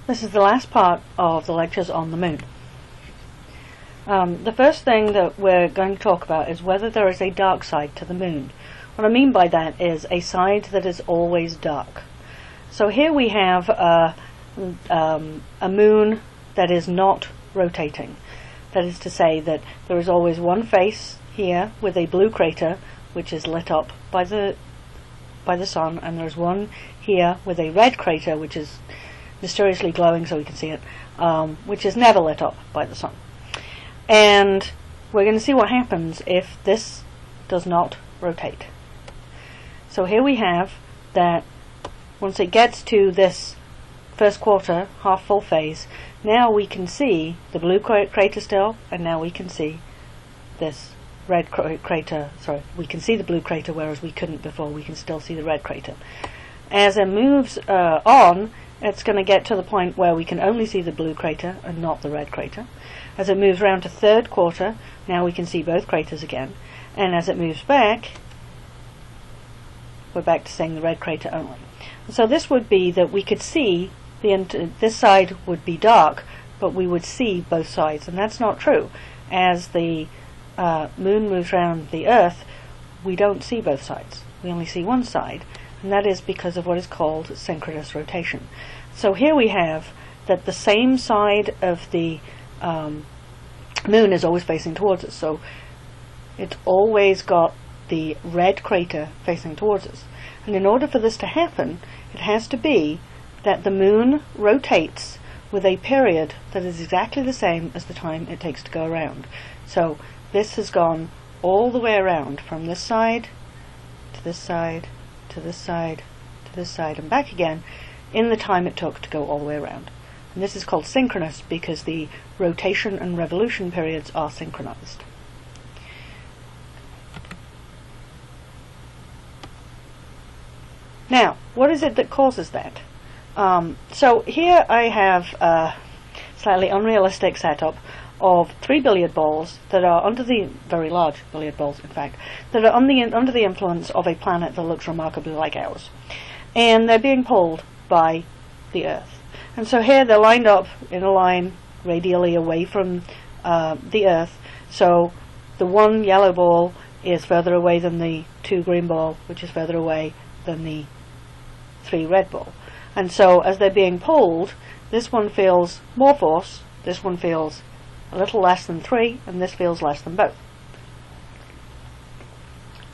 This is the last part of the lectures on the moon. The first thing that we're going to talk about is whether there is a dark side to the moon. What I mean by that is a side that is always dark. So here we have a moon that is not rotating. That is to say that there is always one face here with a blue crater which is lit up by the sun, and there's one here with a red crater which is mysteriously glowing so we can see it, which is never lit up by the sun. And we're going to see what happens if this does not rotate. So here we have that once it gets to this first quarter, half full phase, now we can see the blue crater still, and now we can see this red crater. Sorry, we can see the blue crater, whereas we couldn't before. We can still see the red crater. As it moves on, it's going to get to the point where we can only see the blue crater and not the red crater. As it moves around to third quarter, now we can see both craters again. And as it moves back, we're back to seeing the red crater only. So this would be that we could see this side would be dark, but we would see both sides, and that's not true. As the moon moves around the Earth, we don't see both sides. We only see one side, and that is because of what is called synchronous rotation. So here we have that the same side of the moon is always facing towards us. So it's always got the red crater facing towards us. And in order for this to happen, it has to be that the moon rotates with a period that is exactly the same as the time it takes to go around. So this has gone all the way around from this side to this side to this side to this side and back again in the time it took to go all the way around. And this is called synchronous because the rotation and revolution periods are synchronized. Now, what is it that causes that? So here I have a slightly unrealistic setup of 3 billiard balls that are under the, very large billiard balls in fact, that are under the influence of a planet that looks remarkably like ours. And they're being pulled by the Earth. And so here they're lined up in a line radially away from the Earth. So the one yellow ball is further away than the 2 green ball, which is further away than the 3 red ball. And so as they're being pulled, this one feels more force, this one feels a little less than 3, and this feels less than both.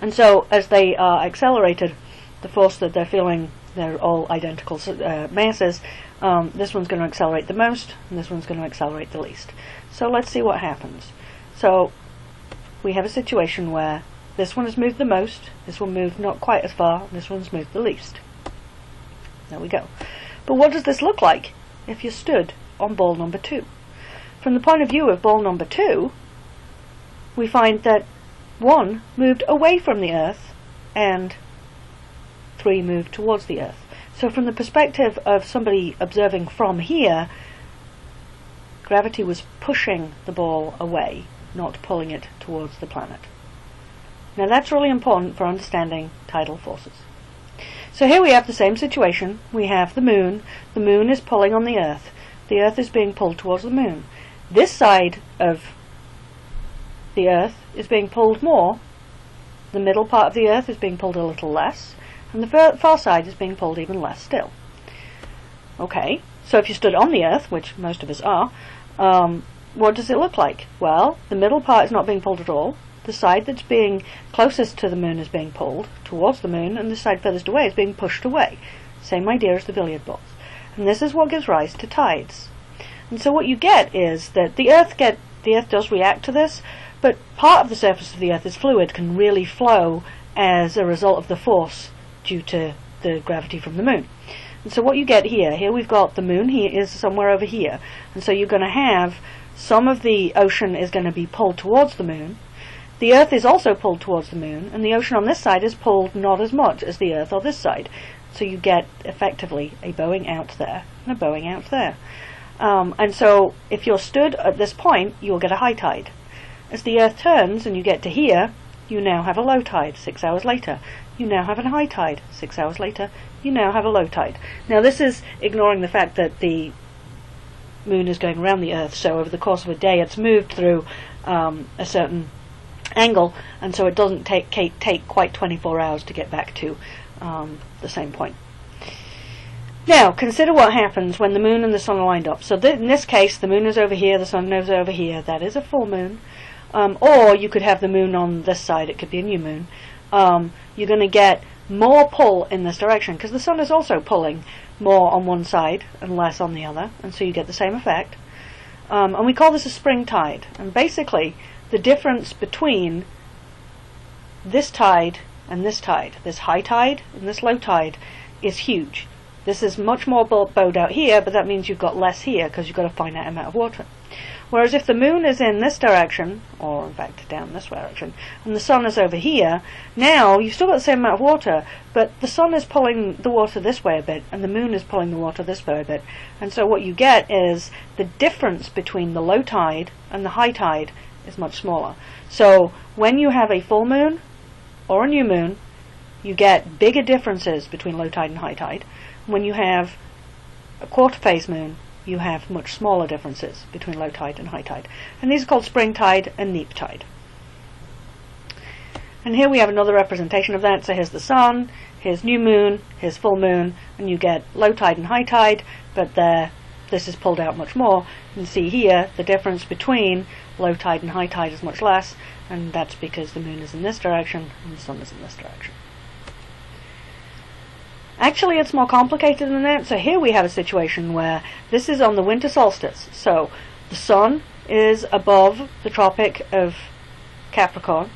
And so as they are accelerated, the force that they're feeling, they're all identical masses, this one's going to accelerate the most, and this one's going to accelerate the least. So let's see what happens. So we have a situation where this one has moved the most, this one moved not quite as far, and this one's moved the least. There we go. But what does this look like if you stood on ball number 2? From the point of view of ball number 2, we find that 1 moved away from the Earth and 3 moved towards the Earth. So from the perspective of somebody observing from here, gravity was pushing the ball away, not pulling it towards the planet. Now that's really important for understanding tidal forces. So here we have the same situation. We have the moon is pulling on the Earth is being pulled towards the moon. This side of the Earth is being pulled more, the middle part of the Earth is being pulled a little less, and the far side is being pulled even less still. Okay, so if you stood on the Earth, which most of us are, what does it look like? Well, the middle part is not being pulled at all. The side that's being closest to the moon is being pulled towards the moon, and the side furthest away is being pushed away. Same idea as the billiard balls. And this is what gives rise to tides. And so what you get is that the Earth does react to this, but part of the surface of the Earth is fluid, can really flow as a result of the force due to the gravity from the moon. And so what you get here we've got the moon here is somewhere over here, and so you're going to have some of the ocean is going to be pulled towards the moon. The Earth is also pulled towards the moon, and the ocean on this side is pulled not as much as the Earth on this side. So you get, effectively, a bowing out there and a bowing out there. And so, if you're stood at this point, you'll get a high tide. As the Earth turns and you get to here, you now have a low tide 6 hours later. You now have a high tide 6 hours later. You now have a low tide. Now this is ignoring the fact that the moon is going around the Earth. So over the course of a day, it's moved through a certain angle, and so it doesn't take quite 24 hours to get back to the same point. Now, consider what happens when the moon and the sun are lined up. So in this case, the moon is over here, the sun is over here. That is a full moon. Or you could have the moon on this side. It could be a new moon. You're going to get more pull in this direction, because the sun is also pulling more on one side and less on the other, and so you get the same effect. And we call this a spring tide. And basically, the difference between this tide and this high tide and this low tide, is huge. This is much more bowed out here, but that means you've got less here because you've got a finite amount of water. Whereas if the moon is in this direction, or in fact down this direction, and the sun is over here, now you've still got the same amount of water, but the sun is pulling the water this way a bit, and the moon is pulling the water this way a bit. And so what you get is the difference between the low tide and the high tide is much smaller. So when you have a full moon or a new moon, you get bigger differences between low tide and high tide. When you have a quarter phase moon, you have much smaller differences between low tide and high tide. And these are called spring tide and neap tide. And here we have another representation of that. So here's the sun, here's new moon, here's full moon, and you get low tide and high tide, but this is pulled out much more. You can see here the difference between low tide and high tide is much less, and that's because the moon is in this direction and the sun is in this direction. Actually, it's more complicated than that. So here we have a situation where this is on the winter solstice. So the sun is above the Tropic of Capricorn,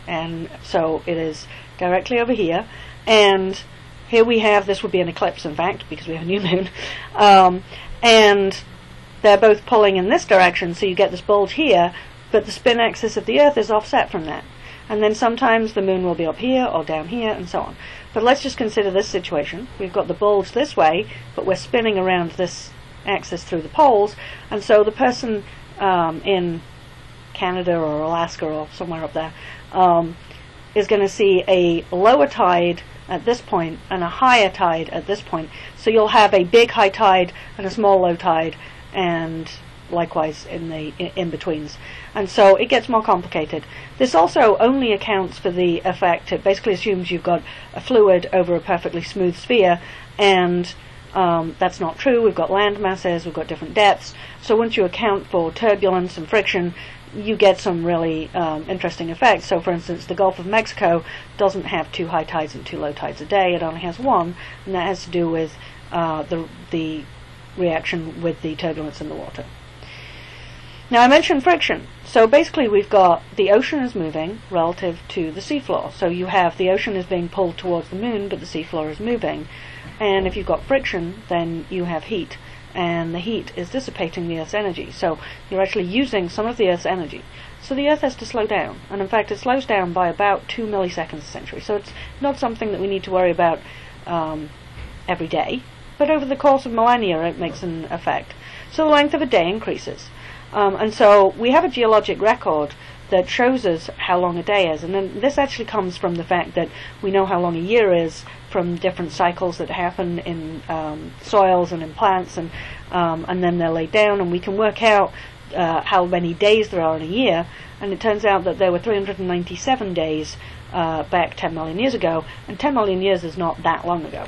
and so it is directly over here. And here we have, this would be an eclipse in fact, because we have a new moon. And they're both pulling in this direction, so you get this bulge here, but the spin axis of the Earth is offset from that. And then sometimes the moon will be up here or down here and so on. But let's just consider this situation. We've got the bulge this way, but we're spinning around this axis through the poles, and so the person in Canada or Alaska or somewhere up there is going to see a lower tide at this point and a higher tide at this point. So you'll have a big high tide and a small low tide, and likewise in the in-betweens. And so it gets more complicated. This also only accounts for the effect. It basically assumes you've got a fluid over a perfectly smooth sphere, and that's not true. We've got land masses, we've got different depths. So once you account for turbulence and friction, you get some really interesting effects. So for instance, the Gulf of Mexico doesn't have 2 high tides and 2 low tides a day. It only has 1, and that has to do with the reaction with the turbulence in the water. Now I mentioned friction. So basically we've got the ocean is moving relative to the seafloor. So you have the ocean is being pulled towards the moon, but the seafloor is moving. And if you've got friction, then you have heat. And the heat is dissipating the Earth's energy. So you're actually using some of the Earth's energy. So the Earth has to slow down. And in fact it slows down by about 2 milliseconds a century. So it's not something that we need to worry about every day. But over the course of millennia it makes an effect. So the length of a day increases. And so we have a geologic record that shows us how long a day is, and then this actually comes from the fact that we know how long a year is from different cycles that happen in soils and in plants, and then they're laid down, and we can work out how many days there are in a year. And it turns out that there were 397 days back 10 million years ago, and 10 million years is not that long ago.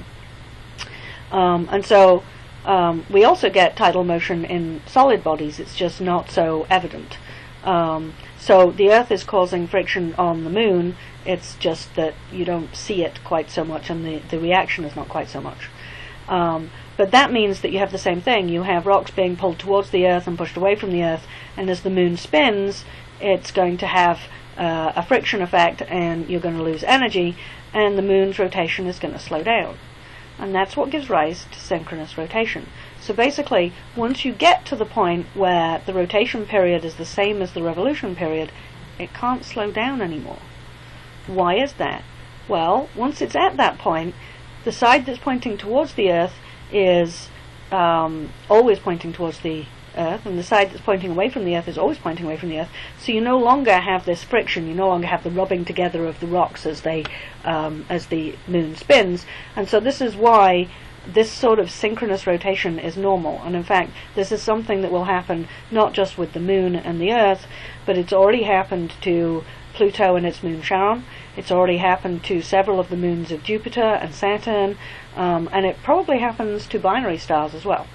And so we also get tidal motion in solid bodies. It's just not so evident. So the Earth is causing friction on the moon. It's just that you don't see it quite so much, and the reaction is not quite so much. But that means that you have the same thing. You have rocks being pulled towards the Earth and pushed away from the Earth, and as the moon spins, it's going to have a friction effect, and you're going to lose energy, and the moon's rotation is going to slow down. And that's what gives rise to synchronous rotation. So basically, once you get to the point where the rotation period is the same as the revolution period, it can't slow down anymore. Why is that? Well, once it's at that point, the side that's pointing towards the Earth is always pointing towards the Earth, and the side that's pointing away from the Earth is always pointing away from the Earth. So you no longer have this friction. You no longer have the rubbing together of the rocks as the moon spins. And so this is why this sort of synchronous rotation is normal, and in fact this is something that will happen not just with the Moon and the Earth, but it's already happened to Pluto and its moon Charon. It's already happened to several of the moons of Jupiter and Saturn, and it probably happens to binary stars as well.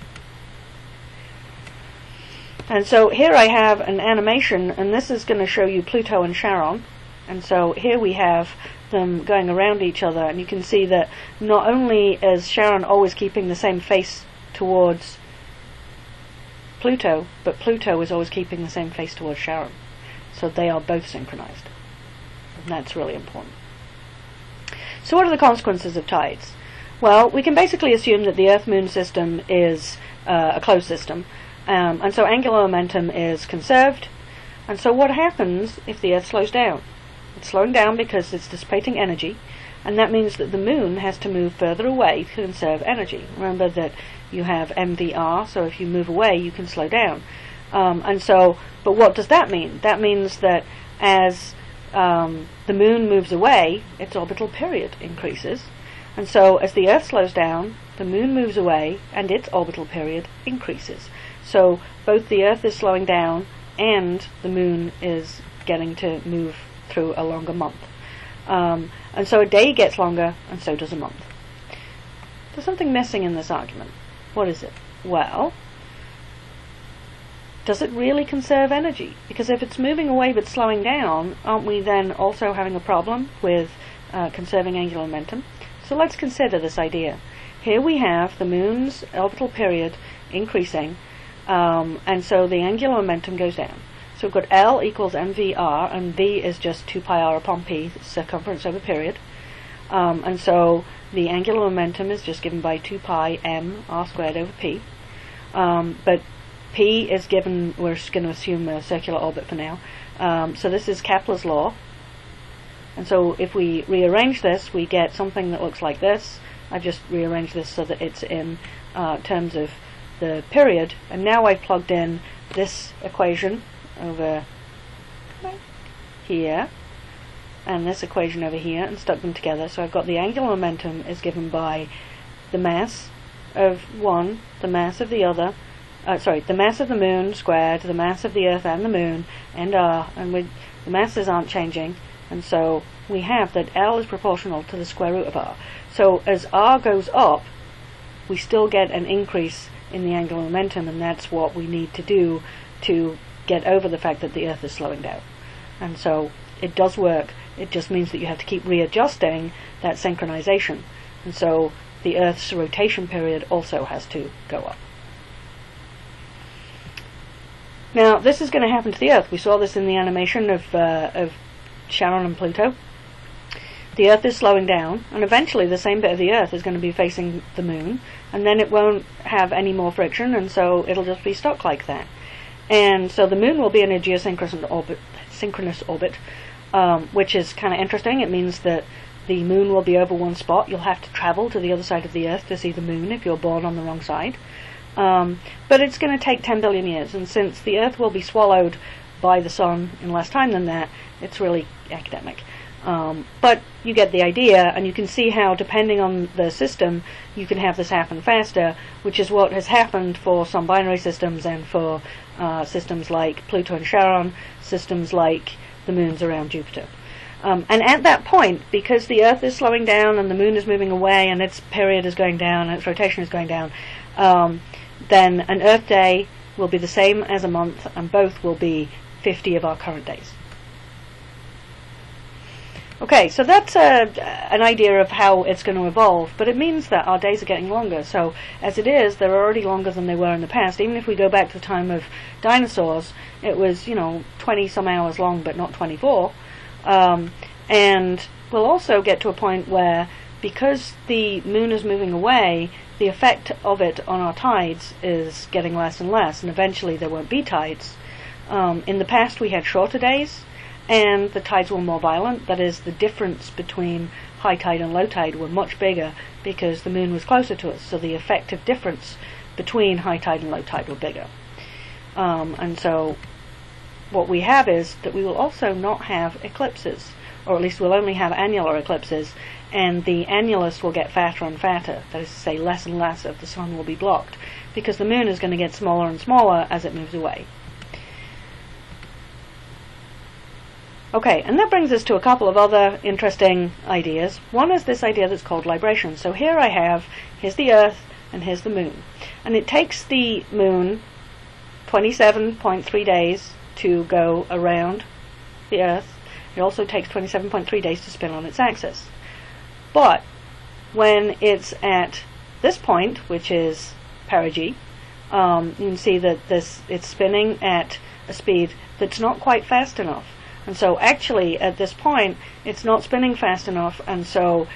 And so here I have an animation, and this is going to show you Pluto and Charon. And so here we have them going around each other, and you can see that not only is Charon always keeping the same face towards Pluto, but Pluto is always keeping the same face towards Charon. So they are both synchronized. And that's really important. So what are the consequences of tides? Well, we can basically assume that the Earth-Moon system is a closed system. And so angular momentum is conserved. And so what happens if the Earth slows down? It's slowing down because it's dissipating energy, and that means that the Moon has to move further away to conserve energy. Remember that you have mvr, so if you move away you can slow down. But what does that mean? That means that as the Moon moves away, its orbital period increases. And so as the Earth slows down, the Moon moves away and its orbital period increases. So both the Earth is slowing down and the Moon is getting to move through a longer month. And so a day gets longer, and so does a month. There's something missing in this argument. What is it? Well, does it really conserve energy? Because if it's moving away but slowing down, aren't we then also having a problem with conserving angular momentum? So let's consider this idea. Here we have the Moon's orbital period increasing, and so the angular momentum goes down. So we've got L equals mvr, and v is just 2 pi r upon p, circumference over period. And so the angular momentum is just given by 2 pi m r squared over p. But p is given, we're just going to assume a circular orbit for now. So this is Kepler's law. And so if we rearrange this, we get something that looks like this. I just rearranged this so that it's in terms of the period. And now I've plugged in this equation over here and this equation over here and stuck them together. So I've got the angular momentum is given by the mass of one, the mass of the other, the mass of the Moon squared, the mass of the Earth and the Moon, and R, and the masses aren't changing, and so we have that L is proportional to the square root of R. So as R goes up, we still get an increase in the angular momentum, and that's what we need to do to get over the fact that the Earth is slowing down. And so it does work. It just means that you have to keep readjusting that synchronization. And so the Earth's rotation period also has to go up. Now this is going to happen to the Earth. We saw this in the animation of Charon and Pluto. The Earth is slowing down, and eventually the same bit of the Earth is going to be facing the Moon, and then it won't have any more friction, and so it'll just be stuck like that. And so the Moon will be in a geosynchronous orbit, which is kind of interesting. It means that the Moon will be over one spot. You'll have to travel to the other side of the Earth to see the Moon if you're born on the wrong side. But it's going to take 10 billion years, and since the Earth will be swallowed by the Sun in less time than that, it's really academic. But you get the idea, and you can see how, depending on the system, you can have this happen faster, which is what has happened for some binary systems and for systems like Pluto and Charon, systems like the moons around Jupiter. And at that point, because the Earth is slowing down and the Moon is moving away and its period is going down and its rotation is going down, then an Earth day will be the same as a month, and both will be 50 of our current days. Okay, so that's an idea of how it's going to evolve, but it means that our days are getting longer. So as it is, they're already longer than they were in the past. Even if we go back to the time of dinosaurs, it was, 20 some hours long, but not 24. And we'll also get to a point where, because the Moon is moving away, the effect of it on our tides is getting less and less, and eventually there won't be tides. In the past we had shorter days, and the tides were more violent. That is, the difference between high tide and low tide were much bigger because the Moon was closer to us, so the effective difference between high tide and low tide were bigger. And so what we have is that we will also not have eclipses. or at least we'll only have annular eclipses, and the annulus will get fatter and fatter. That is to say, less and less of the sun will be blocked, because the moon is going to get smaller and smaller as it moves away. Okay, and that brings us to a couple of other interesting ideas. One is this idea that's called libration. So here I have, here's the Earth, and here's the moon. And it takes the moon 27.3 days to go around the Earth. It also takes 27.3 days to spin on its axis. But when it's at this point, which is perigee, you can see that it's spinning at a speed that's not quite fast enough. And so actually at this point it's not spinning fast enough, and so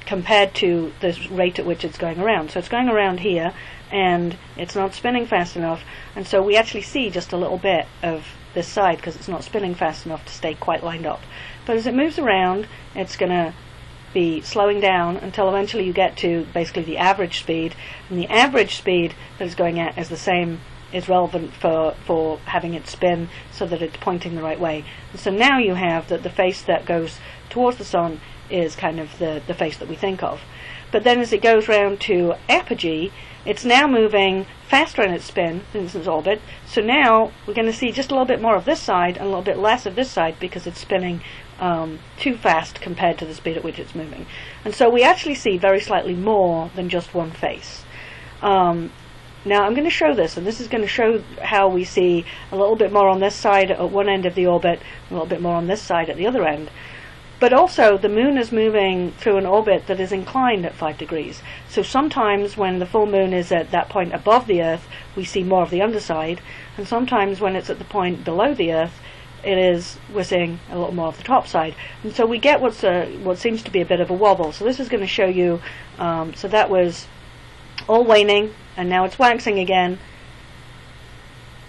compared to the rate at which it's going around. So it's going around here and it's not spinning fast enough, and so we actually see just a little bit of this side because it's not spinning fast enough to stay quite lined up. But as it moves around, it's going to be slowing down until eventually you get to basically the average speed, and the average speed that it's going at is the same, is relevant for having it spin so that it's pointing the right way. And so now you have that the face that goes towards the sun is kind of the face that we think of. But then as it goes round to apogee, it's now moving faster in its spin in its orbit, so now we're going to see just a little bit more of this side and a little bit less of this side because it's spinning too fast compared to the speed at which it's moving. And so we actually see very slightly more than just one face. Now I'm going to show this, and this is going to show how we see a little bit more on this side at one end of the orbit, a little bit more on this side at the other end. But also the moon is moving through an orbit that is inclined at 5 degrees. So sometimes when the full moon is at that point above the Earth, we see more of the underside, and sometimes when it's at the point below the Earth, we're seeing a little more of the top side. And so we get what seems to be a bit of a wobble. So this is going to show you, so that was all waning, and now it's waxing again,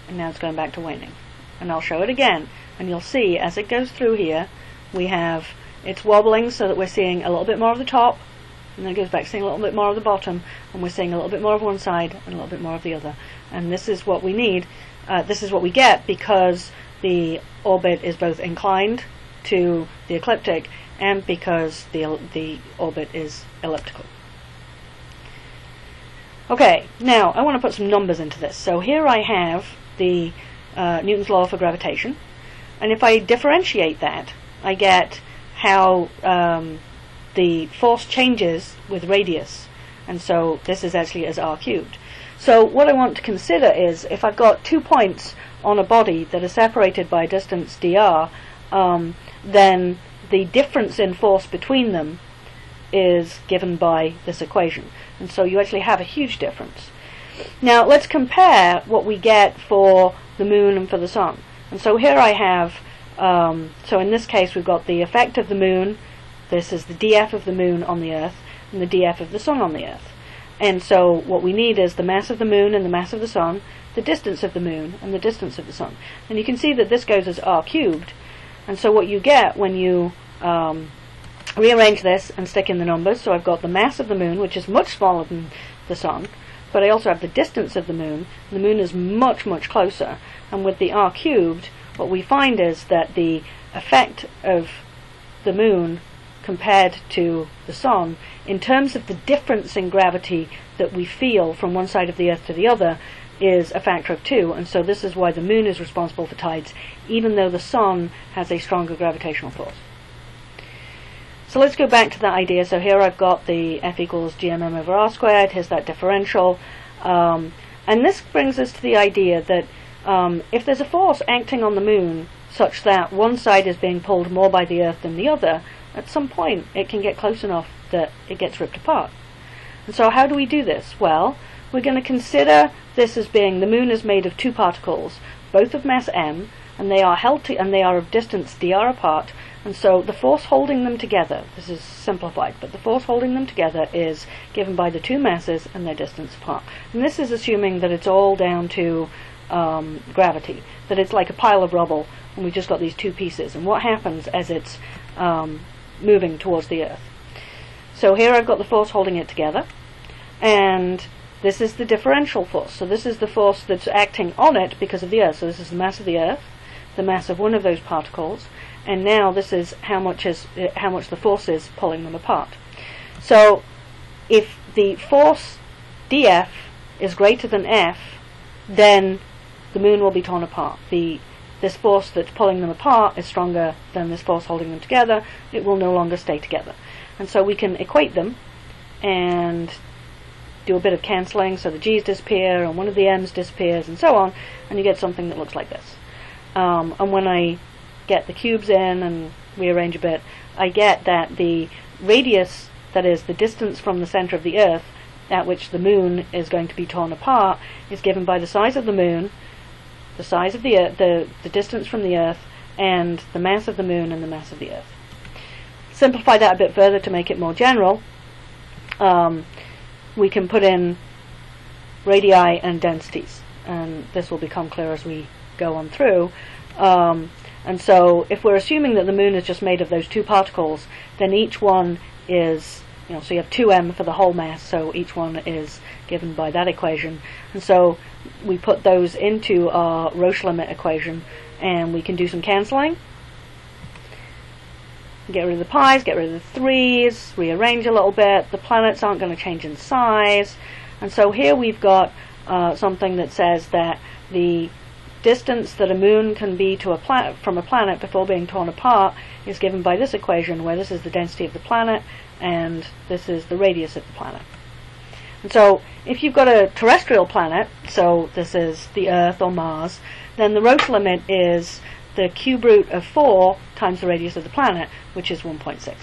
and now it's going back to waning. And I'll show it again, and you'll see as it goes through here, it's wobbling so that we're seeing a little bit more of the top, and then it goes back to seeing a little bit more of the bottom, and we're seeing a little bit more of one side and a little bit more of the other. And this is what we need, this is what we get because the orbit is both inclined to the ecliptic and because the orbit is elliptical. Okay, now I want to put some numbers into this. So here I have the Newton's law for gravitation, and if I differentiate that, I get how the force changes with radius, and so this is actually as r cubed. So what I want to consider is if I've got 2 points on a body that are separated by a distance dr, then the difference in force between them is given by this equation, and so you actually have a huge difference. Now let's compare what we get for the moon and for the sun. And so here I have, so in this case we've got the effect of the moon, this is the df of the moon on the Earth, and the df of the sun on the Earth. And so what we need is the mass of the moon and the mass of the sun, the distance of the moon and the distance of the sun. And you can see that this goes as r cubed, and so what you get when you rearrange this and stick in the numbers, so I've got the mass of the moon, which is much smaller than the sun, but I also have the distance of the moon. The moon is much, much closer, and with the r cubed, what we find is that the effect of the moon compared to the sun, in terms of the difference in gravity that we feel from one side of the Earth to the other, is a factor of 2, and so this is why the moon is responsible for tides, even though the sun has a stronger gravitational force. So let's go back to that idea. So here I've got the F equals gmm over r squared, here's that differential, and this brings us to the idea that if there's a force acting on the moon such that one side is being pulled more by the Earth than the other, at some point it can get close enough that it gets ripped apart. And so how do we do this? Well, we're going to consider this as being, the moon is made of 2 particles, both of mass m, and they are of distance dr apart, and so the force holding them together, this is simplified, but the force holding them together is given by the 2 masses and their distance apart. And this is assuming that it's all down to gravity, that it's like a pile of rubble and we've just got these 2 pieces, and what happens as it's moving towards the Earth. So here I've got the force holding it together, and this is the differential force. So this is the force that's acting on it because of the Earth. So this is the mass of the Earth, the mass of one of those particles, and now this is how much the force is pulling them apart. So if the force dF is greater than F, then the moon will be torn apart. This force that's pulling them apart is stronger than this force holding them together. It will no longer stay together. And so we can equate them and do a bit of cancelling, so the g's disappear and one of the m's disappears and so on, and you get something that looks like this. And when I get the cubes in and rearrange a bit, I get that the radius, that is the distance from the center of the Earth at which the moon is going to be torn apart, is given by the size of the moon, the size of the Earth, the distance from the Earth, and the mass of the moon and the mass of the Earth. Simplify that a bit further to make it more general. We can put in radii and densities, and this will become clear as we go on through. And so if we're assuming that the moon is just made of those two particles, then each one is, so you have 2m for the whole mass, so each one is given by that equation. And so we put those into our Roche limit equation, and we can do some cancelling. Get rid of the pi's, get rid of the 3's, rearrange a little bit. The planets aren't going to change in size. And so here we've got something that says that the distance that a moon can be to from a planet before being torn apart is given by this equation, where this is the density of the planet and this is the radius of the planet. And so if you've got a terrestrial planet, so this is the Earth or Mars, then the Roche limit is the cube root of 4 times the radius of the planet, which is 1.6.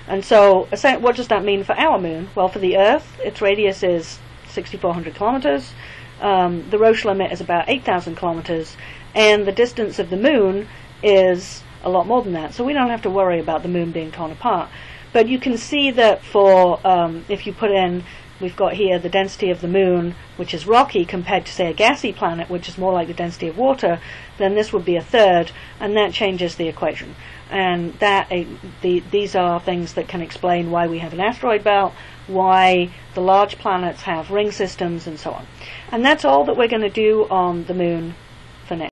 And so what does that mean for our moon? Well, for the Earth, its radius is 6,400 kilometers. The Roche limit is about 8,000 kilometers, and the distance of the moon is a lot more than that. So we don't have to worry about the moon being torn apart. But you can see that for, if you put in, we've got here the density of the moon, which is rocky, compared to, say, a gassy planet, which is more like the density of water, then this would be a third, and that changes the equation. And that these are things that can explain why we have an asteroid belt, why the large planets have ring systems, and so on. And that's all that we're going to do on the moon